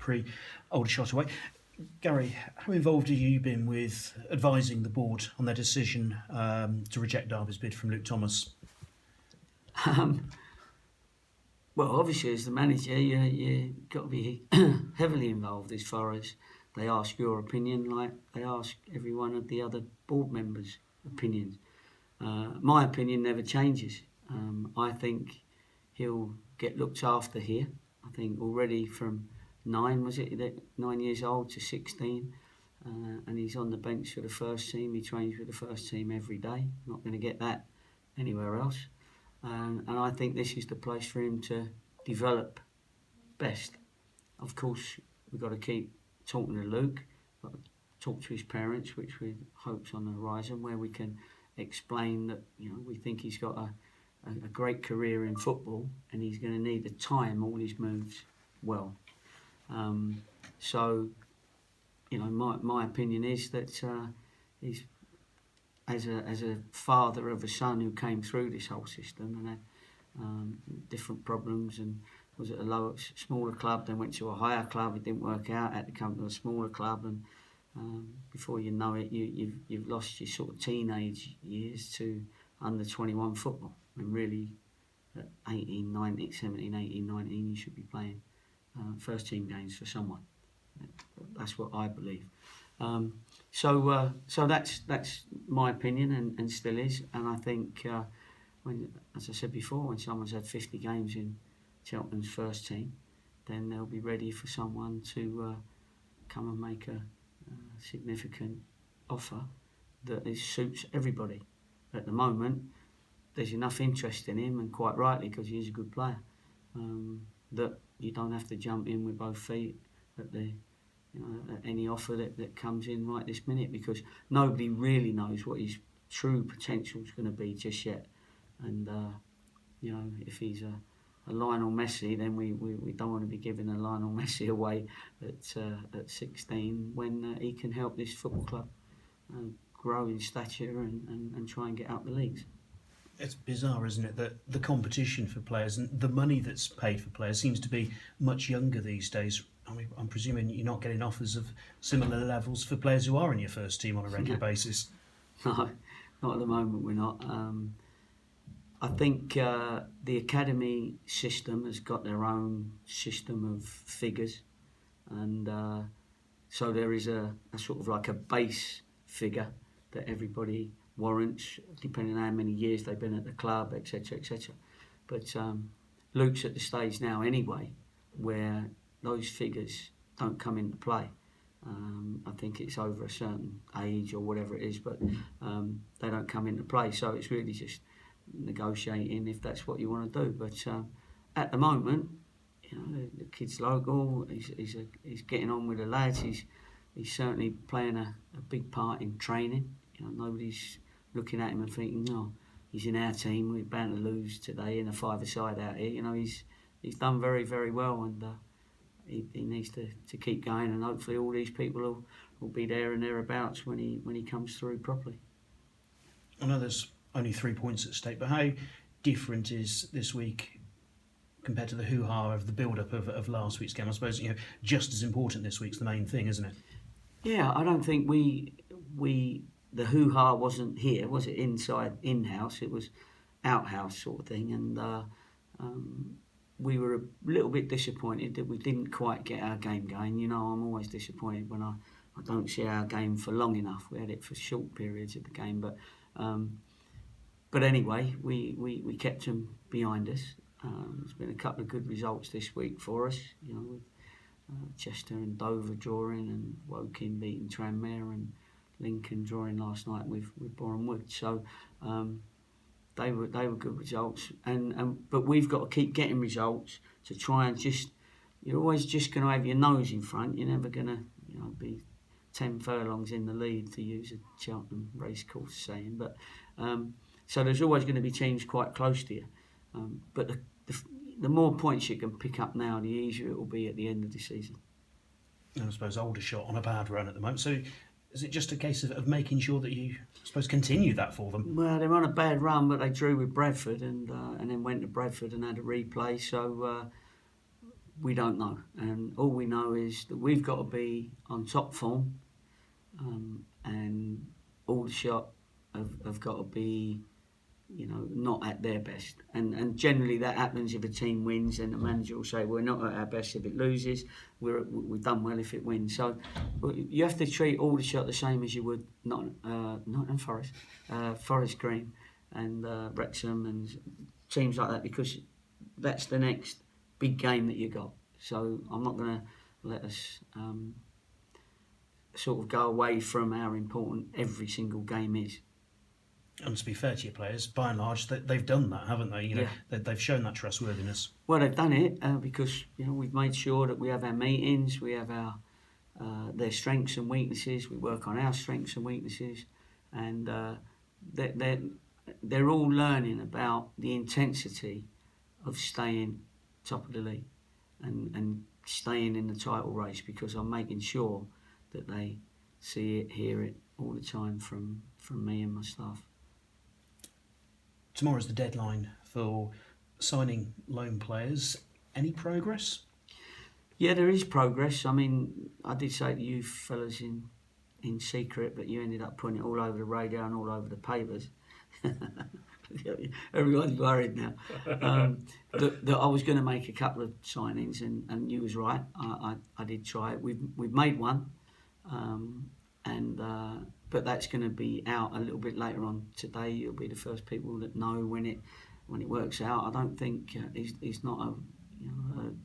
pre-Aldershot away. Gary, how involved have you been with advising the board on their decision to reject Derby's bid from Luke Thomas? Well, obviously, as the manager, you got to be heavily involved as far as they ask your opinion, like they ask every one of the other board members' opinions. My opinion never changes. I think he'll get looked after here. I think already from 9 years old to 16, and he's on the bench for the first team. He trains with the first team every day. Not going to get that anywhere else. And I think this is the place for him to develop best. Of course, we've got to keep talking to Luke, got to talk to his parents, which we hope's on the horizon, where we can explain that we think he's got a great career in football and he's going to need to time all his moves well. So, my opinion is that he's as a father of a son who came through this whole system and had different problems and was at a smaller club, then went to a higher club, it didn't work out, had to come to a smaller club, and before you know it, you've lost your sort of teenage years to under 21 football. And really, at 17, 18, 19, you should be playing first team games for someone. That's what I believe. So that's my opinion and still is. And I think, as I said before, when someone's had 50 games in Cheltenham's first team, then they'll be ready for someone to come and make a significant offer that suits everybody. At the moment, there's enough interest in him, and quite rightly, because he is a good player, that you don't have to jump in with both feet at any offer that comes in right this minute, because nobody really knows what his true potential is going to be just yet. And if he's a Lionel Messi, then we don't want to be giving a Lionel Messi away at 16 when he can help this football club grow in stature and try and get up the leagues. It's bizarre, isn't it, that the competition for players and the money that's paid for players seems to be much younger these days. I mean, I'm presuming you're not getting offers of similar levels for players who are in your first team on a regular basis. No, not at the moment we're not. I think the academy system has got their own system of figures, and so there is a sort of like a base figure that everybody warrants, depending on how many years they've been at the club, etc., etc. But Luke's at the stage now anyway where those figures don't come into play. I think it's over a certain age or whatever it is, but they don't come into play. So it's really just negotiating if that's what you want to do. But at the moment, the kid's local. He's getting on with the lads. He's certainly playing a big part in training. Nobody's looking at him and thinking, no, he's in our team. We're bound to lose today in a five-a-side out here. He's done very, very well, and he needs to keep going. And hopefully, all these people will be there and thereabouts when he comes through properly. I know there's only 3 points at stake, but how different is this week compared to the hoo-ha of the build-up of last week's game? I suppose just as important this week's the main thing, isn't it? Yeah, I don't think the hoo-ha wasn't here, was it? In-house, it was out-house sort of thing, and we were a little bit disappointed that we didn't quite get our game going. I'm always disappointed when I don't see our game for long enough. We had it for short periods of the game, but anyway, we kept them behind us. There's been a couple of good results this week for us, with Chester and Dover drawing, and Woking beating Tranmere, and Lincoln drawing last night with Boreham Wood. So they were good results, but we've got to keep getting results to try and you're always just going to have your nose in front. You're never going to be 10 furlongs in the lead, to use a Cheltenham racecourse saying. But so there's always going to be teams quite close to you. But the more points you can pick up now, the easier it will be at the end of the season. And I suppose Aldershot on a bad run at the moment. So is it just a case of making sure that you, I suppose, continue that for them? Well, they're on a bad run, but they drew with Bradford and then went to Bradford and had a replay. So we don't know, and all we know is that we've got to be on top form, and Aldershot have got to be, not at their best. And generally that happens if a team wins, and the manager will say, we're not at our best if it loses, we've done well if it wins. So you have to treat Aldershot the same as you would Nottingham Forest, Forest Green and Wrexham and teams like that, because that's the next big game that you got. So I'm not going to let us sort of go away from how important every single game is. And to be fair to your players, by and large, they've done that, haven't they? They've shown that trustworthiness. Well, they've done it because we've made sure that we have our meetings, we have our their strengths and weaknesses. We work on our strengths and weaknesses, and they're all learning about the intensity of staying top of the league and staying in the title race, because I'm making sure that they see it, hear it all the time from me and my staff. Tomorrow's the deadline for signing loan players. Any progress? Yeah, there is progress. I mean, I did say to you fellas in secret, but you ended up putting it all over the radio and all over the papers. Everyone's worried now. That I was going to make a couple of signings, and you was right. I did try it. We've made one, but that's going to be out a little bit later on today. You'll be the first people that know when it works out. I don't think he's not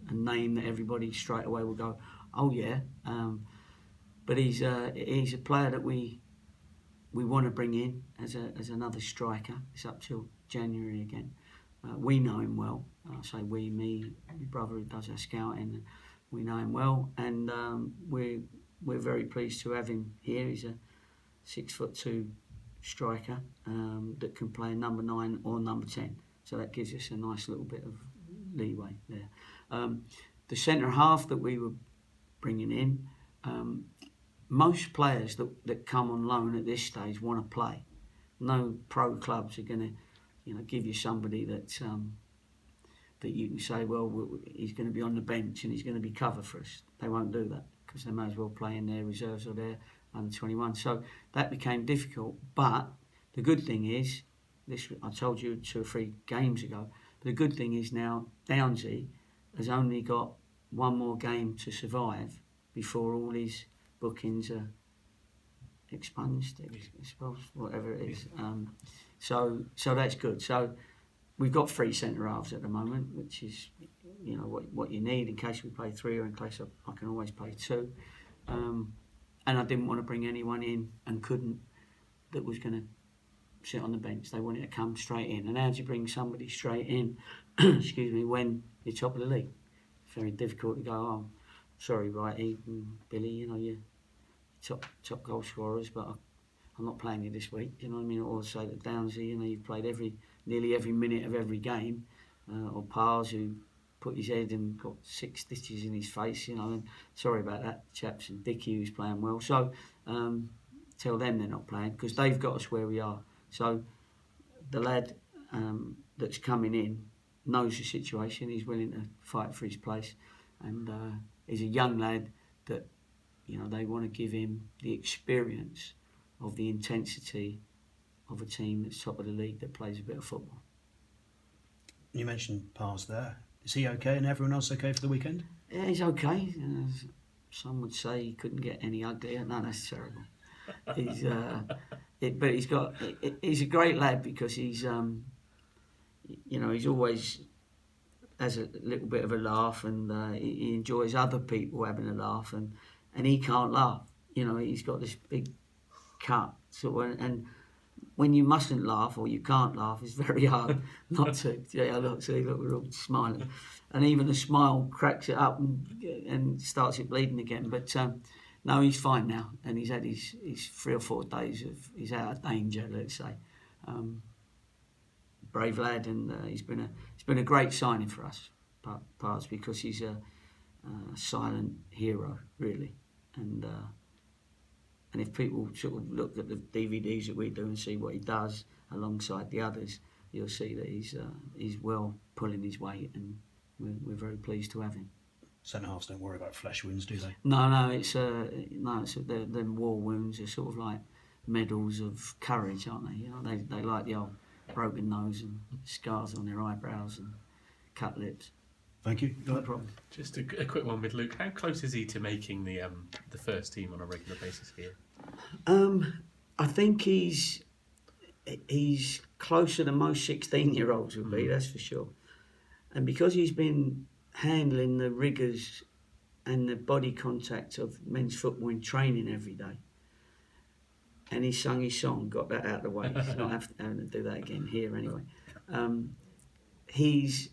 a name that everybody straight away will go, oh yeah. But he's a player that we want to bring in as another striker. It's up till January again. We know him well. I say we, me, my brother who does our scouting. We know him well, and we're very pleased to have him here. He's a 6'2" striker that can play number 9 or number 10. So that gives us a nice little bit of leeway there. The centre half that we were bringing in, most players that come on loan at this stage want to play. No pro clubs are going to, give you somebody that you can say, well, he's going to be on the bench and he's going to be cover for us. They won't do that, because they may as well play in their reserves or their under 21. So that became difficult. But the good thing is, this I told you 2 or 3 games ago. But the good thing is now Downsy has only got one more game to survive before all his bookings are expunged, whatever it is. So that's good. So we've got 3 centre halves at the moment, which is what you need in case we play 3, or in case I can always play 2. And I didn't want to bring anyone in and couldn't, that was going to sit on the bench. They wanted to come straight in. And how do you bring somebody straight in, excuse me, when you're top of the league? It's very difficult to go, oh, sorry, Righty, Billy, you're top goal scorers, but I'm not playing you this week. You know what I mean? Or say that Downsy, you've played nearly every minute of every game, or Pars, who put his head and got 6 stitches in his face. And sorry about that, chaps. And Dickie, who's playing well. So tell them they're not playing, because they've got us where we are. So the lad that's coming in knows the situation. He's willing to fight for his place, and he's a young lad that they want to give him the experience of the intensity of a team that's top of the league that plays a bit of football. You mentioned Pars there. Is he okay, and everyone else okay for the weekend? Yeah, he's okay. Some would say he couldn't get any uglier. No, that's terrible. But he's a great lad, because he's he's always has a little bit of a laugh, and he enjoys other people having a laugh, and he can't laugh. He's got this big cut, and when you mustn't laugh or you can't laugh, it's very hard not to. Yeah, look, we're all smiling, and even a smile cracks it up and starts it bleeding again. But no, he's fine now, and he's had his 3 or 4 days he's out of danger, let's say. Brave lad, and it's been a great signing for us, Pars, because he's a silent hero, really, and if people sort of look at the DVDs that we do and see what he does alongside the others, you'll see that he's well pulling his weight, and we're very pleased to have him. Centre halves don't worry about flesh wounds, do they? No, them war wounds are sort of like medals of courage, aren't they? You know, they like the old broken nose and scars on their eyebrows and cut lips. Thank you. No problem. Just a quick one with Luke. How close is he to making the first team on a regular basis here? I think he's closer than most 16-year-olds would be, that's for sure. And because he's been handling the rigours and the body contact of men's football in training every day, and he sung his song, got that out of the way, he's not having to do that again here anyway. He's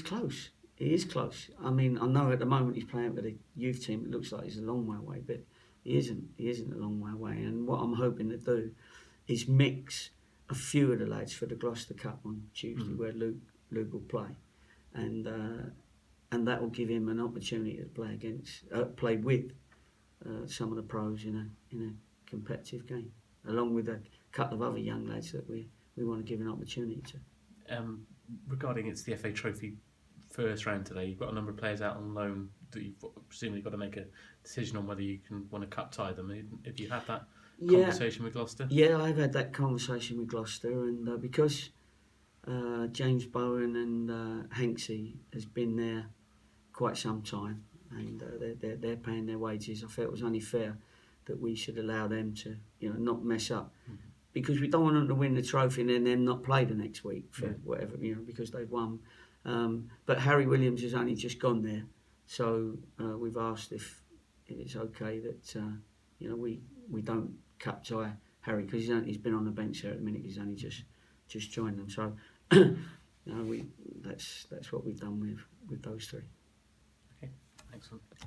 close. He is close. I mean, I know at the moment he's playing with a youth team. It looks like he's a long way away, but he isn't. He isn't a long way away. And what I'm hoping to do is mix a few of the lads for the Gloucester Cup on Tuesday, where Luke will play, and that will give him an opportunity to play with some of the pros in a competitive game, along with a couple of other young lads that we want to give an opportunity to. Regarding it's the FA Trophy first round today, you've got a number of players out on loan that you've presumably got to make a decision on whether you want to cup tie them. Have you had that conversation with Gloucester? Yeah, I've had that conversation with Gloucester, and because James Bowen and Hanksy has been there quite some time, and they're paying their wages, I felt it was only fair that we should allow them to, not mess up. Because we don't want them to win the trophy and then them not play the next week for whatever, because they've won. But Harry Williams has only just gone there, so we've asked if it's okay that we don't cup tie Harry, because he's been on the bench there at the minute. He's only just joined them, so that's what we've done with those three. Okay, excellent.